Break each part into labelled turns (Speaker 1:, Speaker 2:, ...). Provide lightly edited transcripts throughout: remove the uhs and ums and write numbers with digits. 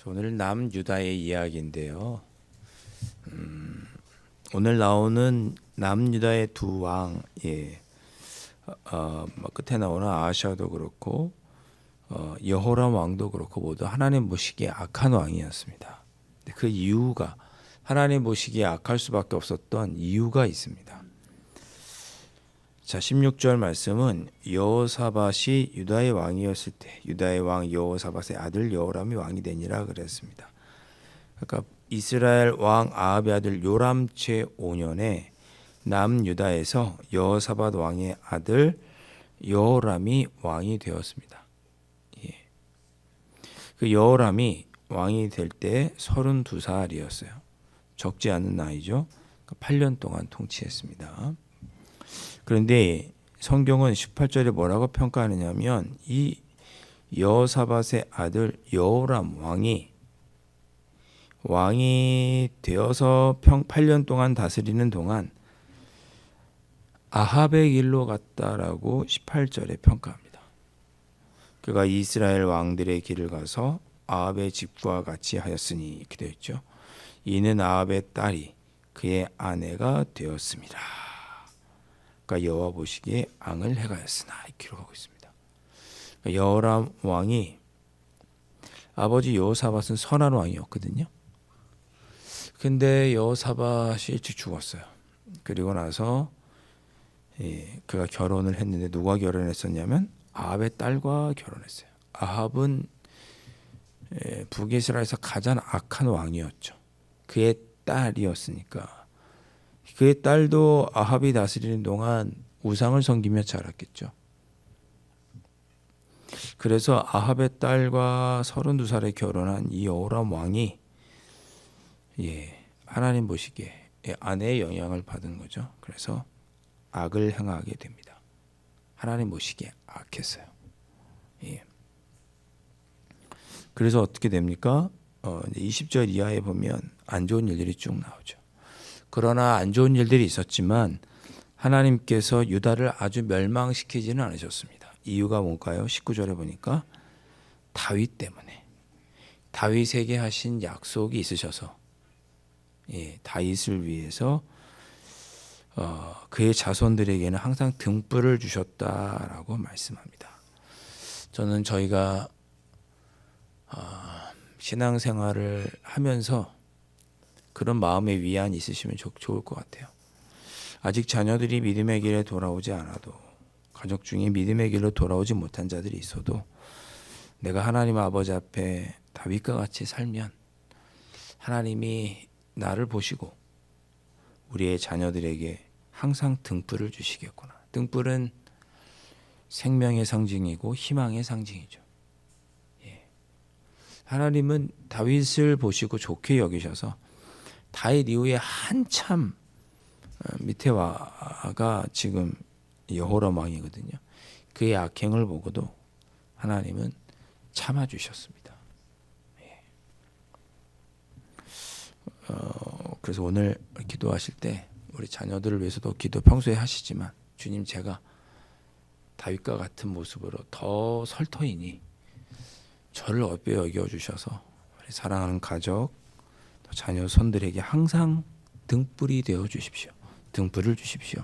Speaker 1: 오늘 남유다의 이야기인데요. 오늘 나오는 남유다의 두 왕, 끝에 나오는 아하시아도 그렇고 여호람 왕도 그렇고 모두 하나님 보시기에 악한 왕이었습니다. 그 이유가 하나님 보시기에 악할 수밖에 없었던 이유가 있습니다. 자, 16절 말씀은 여호사밧이 유다의 왕이었을 때 유다의 왕 여호사밧의 아들 여호람이 왕이 되니라 그랬습니다. 그러니까 이스라엘 왕 아합의 아들 요람 제5년에 남유다에서 여호사밧 왕의 아들 여호람이 왕이 되었습니다. 그 여호람이 왕이 될 때 32살이었어요. 적지 않은 나이죠. 8년 동안 통치했습니다. 그런데 성경은 18절에 뭐라고 평가하느냐면 이 여호사밧의 아들 여호람 왕이 되어서 8년 동안 다스리는 동안 아합의 길로 갔다라고 18절에 평가합니다. 그가 이스라엘 왕들의 길을 가서 아합의 집과 같이 하였으니 이렇게 되어 있죠. 이는 아합의 딸이 그의 아내가 되었습니다. 그러니까 여호와 보시기에 앙을 행하였으나 이렇게 기록하고 있습니다. 그러니까 여호람 왕이 아버지 여호사밧은 선한 왕이었거든요. 근데 여호사밧이 일찍 죽었어요. 그리고 나서 그가 결혼을 했는데 누가 결혼했었냐면 아합의 딸과 결혼했어요. 아합은 북이스라엘에서 가장 악한 왕이었죠. 그의 딸이었으니까 그의 딸도 아합이 다스리는 동안 우상을 섬기며 자랐겠죠. 그래서 아합의 딸과 32살에 결혼한 이 여호람 왕이 하나님 보시기에 아내의 영향을 받은 거죠. 그래서 악을 행하게 됩니다. 하나님 보시기에 악했어요. 그래서 어떻게 됩니까? 20절 이하에 보면 안 좋은 일들이 쭉 나오죠. 그러나 안 좋은 일들이 있었지만 하나님께서 유다를 아주 멸망시키지는 않으셨습니다. 이유가 뭘까요? 19절에 보니까 다윗 때문에 다윗에게 하신 약속이 있으셔서 다윗을 위해서 그의 자손들에게는 항상 등불을 주셨다라고 말씀합니다. 저는 저희가 신앙생활을 하면서 그런 마음의 위안이 있으시면 좋을 것 같아요. 아직 자녀들이 믿음의 길에 돌아오지 않아도 가족 중에 믿음의 길로 돌아오지 못한 자들이 있어도 내가 하나님 아버지 앞에 다윗과 같이 살면 하나님이 나를 보시고 우리의 자녀들에게 항상 등불을 주시겠구나. 등불은 생명의 상징이고 희망의 상징이죠. 하나님은 다윗을 보시고 좋게 여기셔서 다윗 이후에 한참 밑에 와가 지금 여호람 왕이거든요. 그의 악행을 보고도 하나님은 참아주셨습니다. 그래서 오늘 기도하실 때 우리 자녀들을 위해서도 기도 평소에 하시지만 주님 제가 다윗과 같은 모습으로 더 설터이니 저를 어깨 여겨주셔서 우리 사랑하는 가족 또 자녀 손들에게 항상 등불이 되어 주십시오. 등불을 주십시오.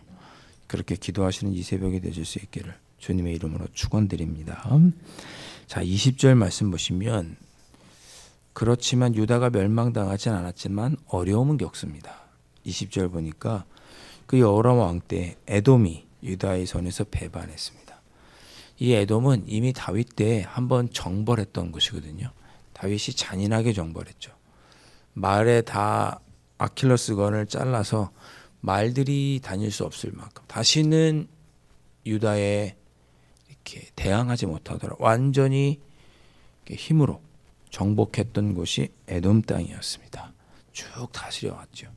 Speaker 1: 그렇게 기도하시는 이 새벽이 되실 수 있기를 주님의 이름으로 축원드립니다. 자, 20절 말씀 보시면 그렇지만 유다가 멸망당하진 않았지만 어려움은 겪습니다. 20절 보니까 그 여호람 왕 때 에돔이 유다의 손에서 배반했습니다. 이 에돔은 이미 다윗 때 한번 정벌했던 곳이거든요. 다윗이 잔인하게 정벌했죠. 말에 다 아킬러스건을 잘라서 말들이 다닐 수 없을 만큼 다시는 유다에 이렇게 대항하지 못하도록 완전히 힘으로 정복했던 곳이 에돔 땅이었습니다. 쭉 다스려 왔죠.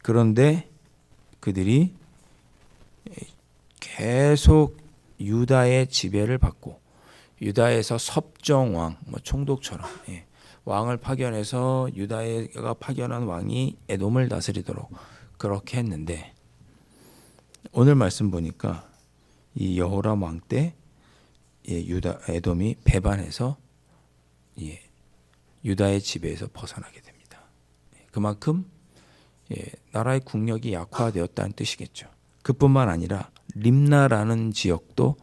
Speaker 1: 그런데 그들이 계속 유다의 지배를 받고 유다에서 섭정왕, 총독처럼 왕을 파견해서 유다가 파견한 왕이 에돔을 다스리도록 그렇게 했는데 오늘 말씀 보니까 이 여호람 왕 때 유다 에돔이 배반해서 유다의 지배에서 벗어나게 됩니다. 그만큼 나라의 국력이 약화되었다는 뜻이겠죠. 그뿐만 아니라 림나라는 지역도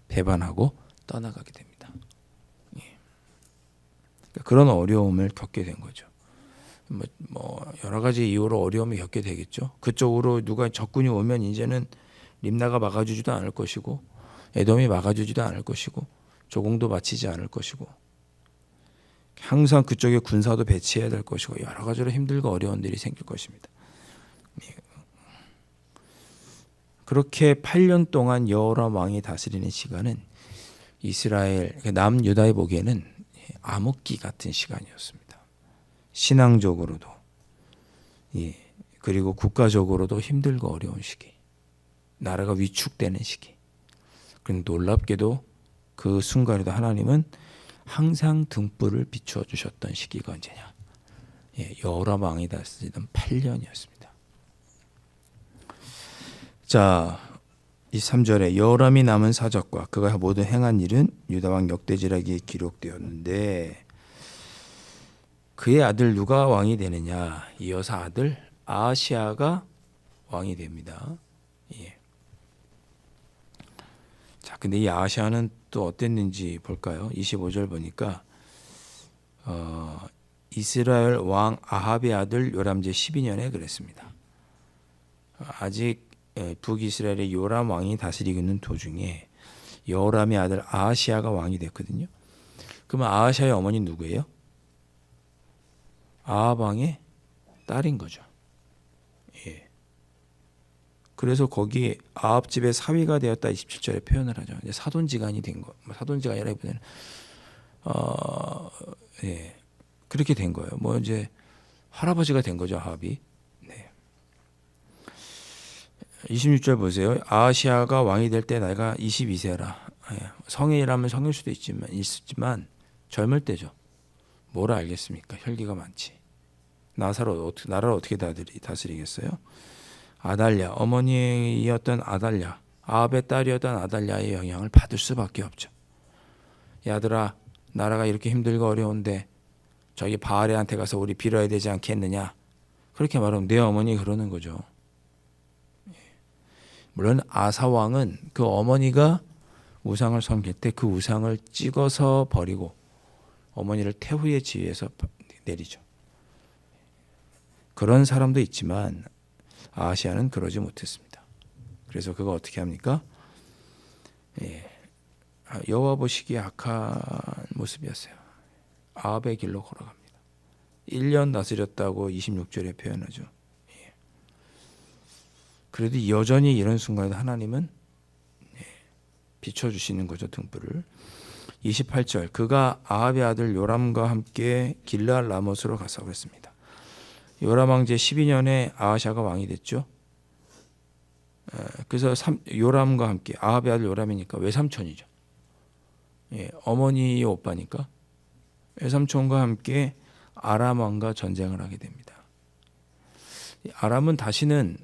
Speaker 1: 배반하고 떠나가게 됩니다. 그러니까 그런 어려움을 겪게 된 거죠. 뭐 여러 가지 이유로 어려움을 겪게 되겠죠. 그쪽으로 누가 적군이 오면 이제는 림나가 막아주지도 않을 것이고 에돔이 막아주지도 않을 것이고 조공도 바치지 않을 것이고 항상 그쪽에 군사도 배치해야 될 것이고 여러 가지로 힘들고 어려운 일이 생길 것입니다. 그렇게 8년 동안 여호람 왕이 다스리는 시간은 이스라엘 남유다에 보기에는 암흑기 같은 시간이었습니다. 신앙적으로도 그리고 국가적으로도 힘들고 어려운 시기, 나라가 위축되는 시기. 그런데 놀랍게도 그 순간에도 하나님은 항상 등불을 비추어 주셨던 시기가 언제냐? 여호람 왕이 다스리던 8년이었습니다. 자, 23절에 여호람이 남은 사적과 그가 모두 행한 일은 유다 왕 역대지략기에 기록되었는데 그의 아들 누가 왕이 되느냐? 이어서 아들 아하시아가 왕이 됩니다. 자, 근데 이 아하시아는 또 어땠는지 볼까요? 25절 보니까 이스라엘 왕 아합의 아들 요람제 12년에 그랬습니다. 아직 북이스라엘의 요람 왕이 다스리고 있는 도중에 여호람의 아들 아하시아가 왕이 됐거든요. 그러면 아하시아의 어머니 누구예요? 아합 왕의 딸인 거죠. 그래서 거기 아합 집의 사위가 되었다 27절에 표현을 하죠. 이제 사돈지간이 된 거, 사돈지간이라기보다는 그렇게 된 거예요. 뭐 이제 할아버지가 된 거죠, 아합이. 26절 보세요. 아하시아가 왕이 될 때 나이가 22세라. 성인이라면 성일 수도 있지만 젊을 때죠. 뭘 알겠습니까? 혈기가 많지. 나라를 어떻게 다스리겠어요? 아달랴, 어머니였던 아달랴, 아합의 딸이었던 아달랴의 영향을 받을 수밖에 없죠. 야들아, 나라가 이렇게 힘들고 어려운데 저기 바알한테 가서 우리 빌어야 되지 않겠느냐? 그렇게 말하면 내 어머니 그러는 거죠. 물론 아사 왕은 그 어머니가 우상을 섬길 때 그 우상을 찍어서 버리고 어머니를 태후의 지위에서 내리죠. 그런 사람도 있지만 아하시아는 그러지 못했습니다. 그래서 그가 어떻게 합니까? 여호와 보시기에 악한 모습이었어요. 아합의 길로 걸어갑니다. 1년 다스렸다고 26절에 표현하죠. 그래도 여전히 이런 순간에도 하나님은 비춰주시는 거죠, 등불을. 28절, 그가 아합의 아들 요람과 함께 길르앗 라못으로 가서 그랬습니다. 요람 왕제 12년에 아하시아가 왕이 됐죠. 그래서 요람과 함께, 아합의 아들 요람이니까 외삼촌이죠. 어머니의 오빠니까 외삼촌과 함께 아람 왕과 전쟁을 하게 됩니다. 아람은 다시는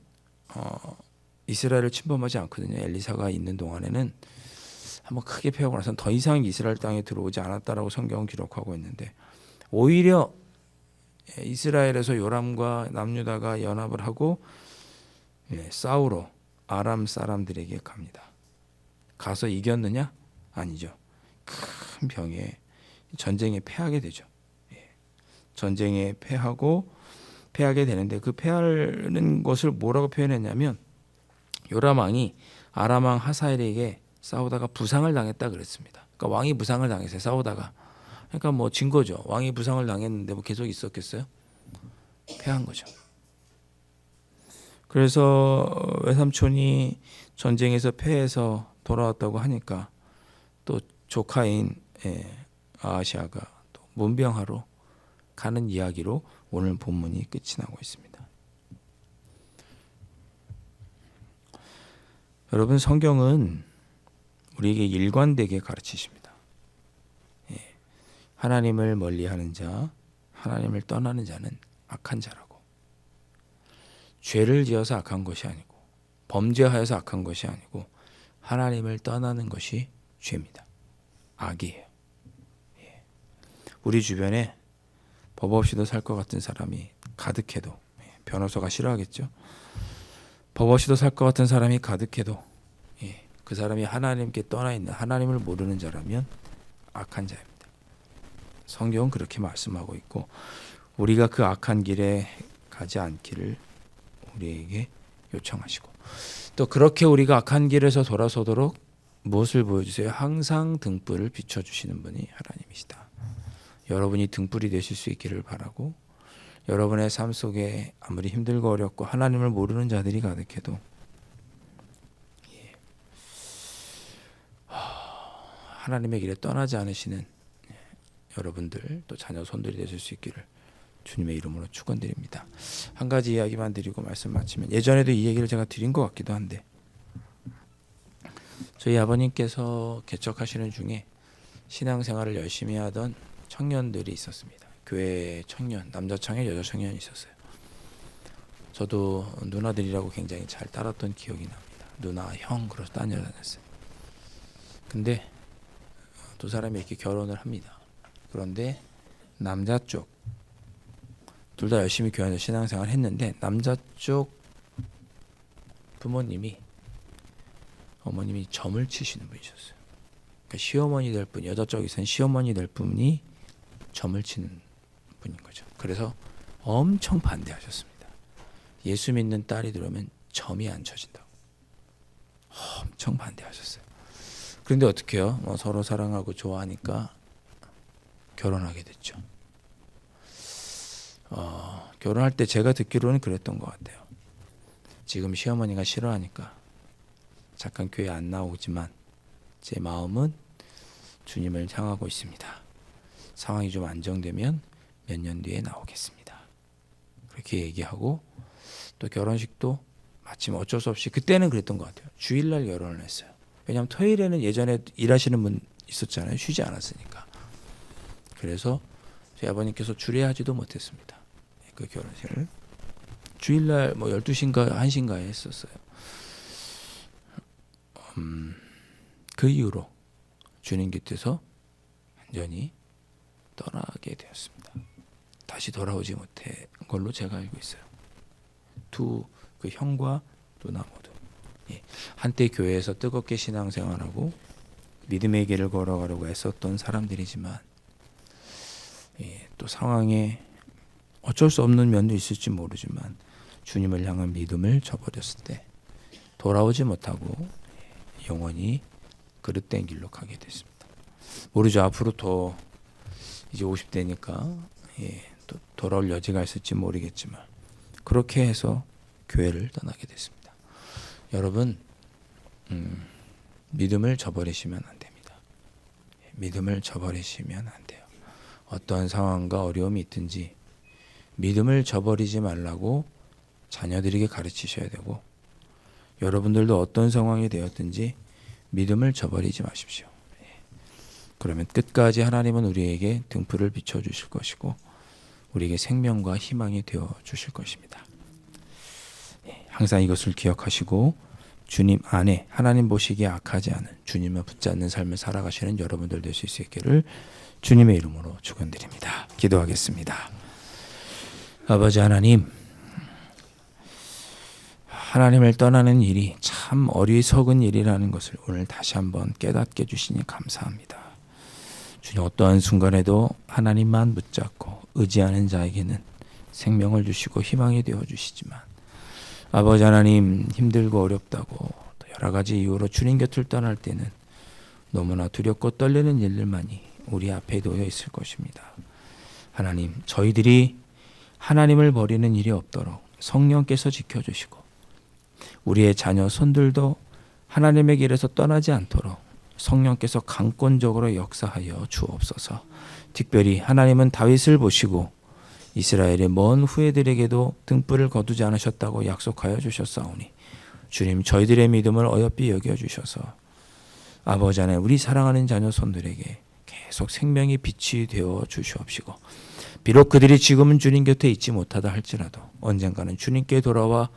Speaker 1: 이스라엘을 침범하지 않거든요. 엘리사가 있는 동안에는 한번 크게 패하고 나서는 더 이상 이스라엘 땅에 들어오지 않았다라고 성경은 기록하고 있는데 오히려 이스라엘에서 요람과 남유다가 연합을 하고 싸우러 아람 사람들에게 갑니다. 가서 이겼느냐? 아니죠. 큰 병에 전쟁에 패하게 되죠. 전쟁에 패하게 되는데 그 패하는 것을 뭐라고 표현했냐면 요람 왕이 아람 왕 하사엘에게 싸우다가 부상을 당했다 그랬습니다. 그러니까 왕이 부상을 당했어요. 싸우다가. 그러니까 뭐 진 거죠. 왕이 부상을 당했는데 뭐 계속 있었겠어요? 패한 거죠. 그래서 외삼촌이 전쟁에서 패해서 돌아왔다고 하니까 또 조카인 아하시아가 또 문병하러 가는 이야기로 오늘 본문이 끝이 나고 있습니다. 여러분, 성경은 우리에게 일관되게 가르치십니다. 하나님을 멀리하는 자, 하나님을 떠나는 자는 악한 자라고. 죄를 지어서 악한 것이 아니고 범죄하여서 악한 것이 아니고 하나님을 떠나는 것이 죄입니다. 악이에요. 우리 주변에 법 없이도 살 것 같은 사람이 가득해도 변호사가 싫어하겠죠. 법 없이도 살 것 같은 사람이 가득해도 그 사람이 하나님께 떠나 있는 하나님을 모르는 자라면 악한 자입니다. 성경은 그렇게 말씀하고 있고 우리가 그 악한 길에 가지 않기를 우리에게 요청하시고 또 그렇게 우리가 악한 길에서 돌아서도록 무엇을 보여주세요? 항상 등불을 비춰주시는 분이 하나님이시다. 여러분이 등불이 되실 수 있기를 바라고 여러분의 삶 속에 아무리 힘들고 어렵고 하나님을 모르는 자들이 가득해도 하나님의 길에 떠나지 않으시는 여러분들 또 자녀 손들이 되실 수 있기를 주님의 이름으로 축원드립니다. 한 가지 이야기만 드리고 말씀 마치면 예전에도 이 얘기를 제가 드린 것 같기도 한데 저희 아버님께서 개척하시는 중에 신앙생활을 열심히 하던 청년들이 있었습니다. 교회 청년, 남자 청년, 여자 청년이 있었어요. 저도 누나들이라고 굉장히 잘 따랐던 기억이 납니다. 누나, 형 그래서 다녔어요. 근데 두 사람이 이렇게 결혼을 합니다. 그런데 남자 쪽 둘 다 열심히 교회 안에서 신앙생활을 했는데 남자 쪽 부모님이 어머님이 점을 치시는 분이셨어요. 그러니까 시어머니 될 분, 여자 쪽에서는 시어머니 될 분이 점을 치는 분인 거죠. 그래서 엄청 반대하셨습니다. 예수 믿는 딸이 들어오면 점이 안 쳐진다고 엄청 반대하셨어요. 그런데 어떻게 해요? 서로 사랑하고 좋아하니까 결혼하게 됐죠. 결혼할 때 제가 듣기로는 그랬던 것 같아요. 지금 시어머니가 싫어하니까 잠깐 교회 안 나오지만 제 마음은 주님을 향하고 있습니다. 상황이 좀 안정되면 몇 년 뒤에 나오겠습니다. 그렇게 얘기하고 또 결혼식도 마침 어쩔 수 없이 그때는 그랬던 것 같아요. 주일날 결혼을 했어요. 왜냐하면 토요일에는 예전에 일하시는 분 있었잖아요. 쉬지 않았으니까. 그래서 저희 아버님께서 주례하지도 못했습니다. 그 결혼식을 주일날 12시인가 1시인가에 했었어요. 그 이후로 주님 곁에서 완전히 떠나게 되었습니다. 다시 돌아오지 못한 걸로 제가 알고 있어요. 그 형과 누나 모두 한때 교회에서 뜨겁게 신앙생활하고 믿음의 길을 걸어가려고 애썼던 사람들이지만 또 상황에 어쩔 수 없는 면도 있을지 모르지만 주님을 향한 믿음을 저버렸을 때 돌아오지 못하고 영원히 그릇된 길로 가게 됐습니다. 모르죠. 앞으로 더 이제 50대니까 또 돌아올 여지가 있을지 모르겠지만 그렇게 해서 교회를 떠나게 됐습니다. 여러분 믿음을 저버리시면 안 됩니다. 믿음을 저버리시면 안 돼요. 어떠한 상황과 어려움이 있든지 믿음을 저버리지 말라고 자녀들에게 가르치셔야 되고 여러분들도 어떤 상황이 되었든지 믿음을 저버리지 마십시오. 그러면 끝까지 하나님은 우리에게 등불을 비춰주실 것이고 우리에게 생명과 희망이 되어주실 것입니다. 항상 이것을 기억하시고 주님 안에 하나님 보시기에 악하지 않은 주님을 붙잡는 삶을 살아가시는 여러분들 되실 수 있기를 주님의 이름으로 축원드립니다. 기도하겠습니다. 아버지 하나님, 하나님을 떠나는 일이 참 어리석은 일이라는 것을 오늘 다시 한번 깨닫게 해주시니 감사합니다. 주님, 어떠한 순간에도 하나님만 붙잡고 의지하는 자에게는 생명을 주시고 희망이 되어주시지만 아버지 하나님, 힘들고 어렵다고 또 여러 가지 이유로 주님 곁을 떠날 때는 너무나 두렵고 떨리는 일들만이 우리 앞에 놓여 있을 것입니다. 하나님, 저희들이 하나님을 버리는 일이 없도록 성령께서 지켜주시고 우리의 자녀 손들도 하나님의 길에서 떠나지 않도록 성령께서 강권적으로 역사하여 주옵소서. 특별히 하나님은 다윗을 보시고 이스라엘의 먼 후예들에게도 등불을 거두지 않으셨다고 약속하여 주셨사오니 주님, 저희들의 믿음을 어여삐 여겨주셔서 아버지 하나님, 우리 사랑하는 자녀 손들에게 계속 생명의 빛이 되어 주시옵시고 비록 그들이 지금은 주님 곁에 있지 못하다 할지라도 언젠가는 주님께 돌아와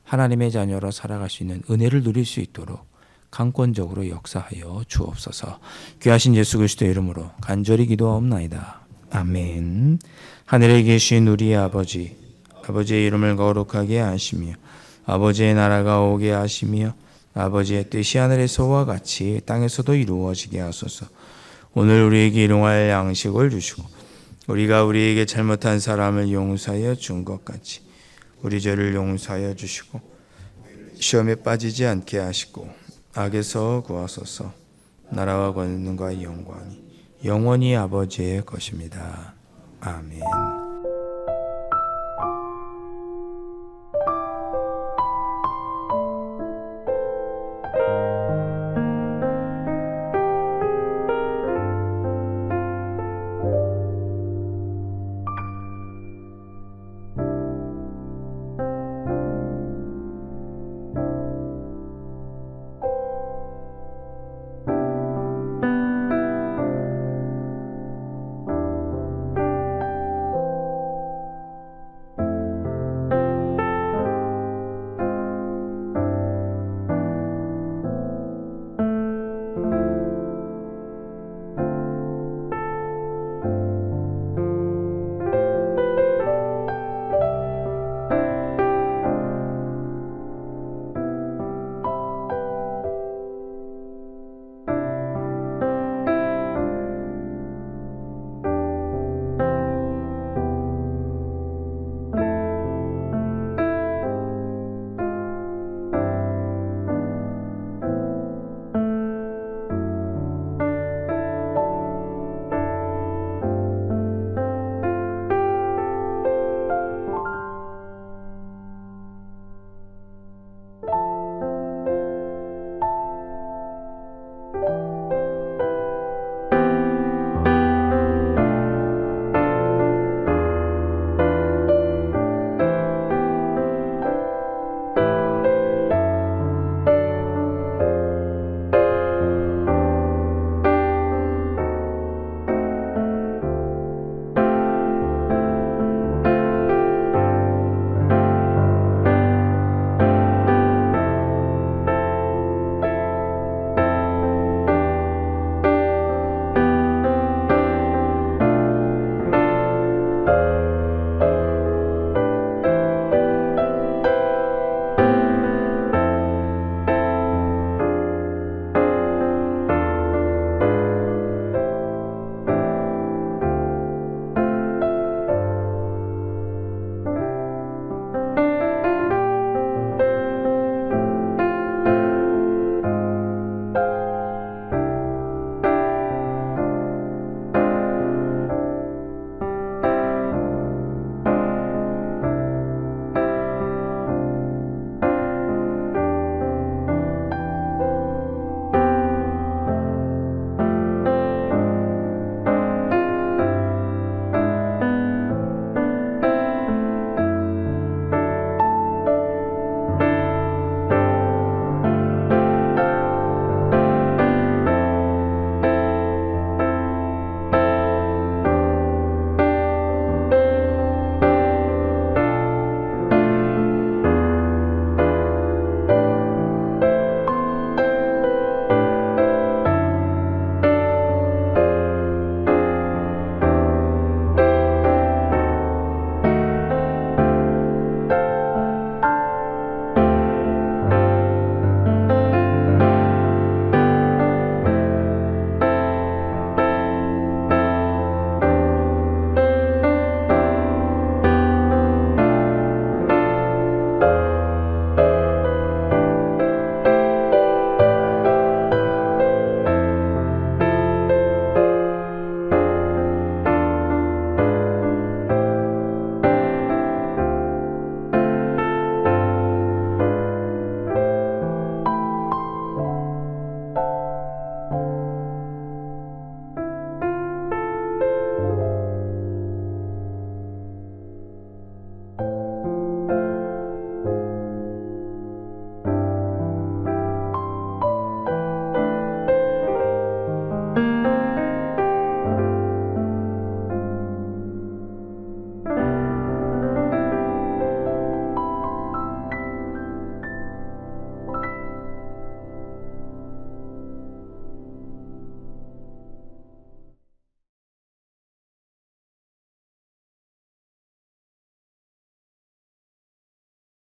Speaker 1: 하나님의 자녀로 살아갈 수 있는 은혜를 누릴 수 있도록 강권적으로 역사하여 주옵소서. 귀하신 예수 그리스도의 이름으로 간절히 기도하옵나이다. 아멘. 하늘에 계신 우리 아버지, 아버지의 이름을 거룩하게 하시며 아버지의 나라가 오게 하시며 아버지의 뜻이 하늘에서와 같이 땅에서도 이루어지게 하소서. 오늘 우리에게 일용할 양식을 주시고 우리가 우리에게 잘못한 사람을 용서하여 준 것 같이 우리 죄를 용서하여 주시고 시험에 빠지지 않게 하시고 악에서 구하소서. 나라와 권능과 영광이 영원히 아버지의 것입니다. 아멘.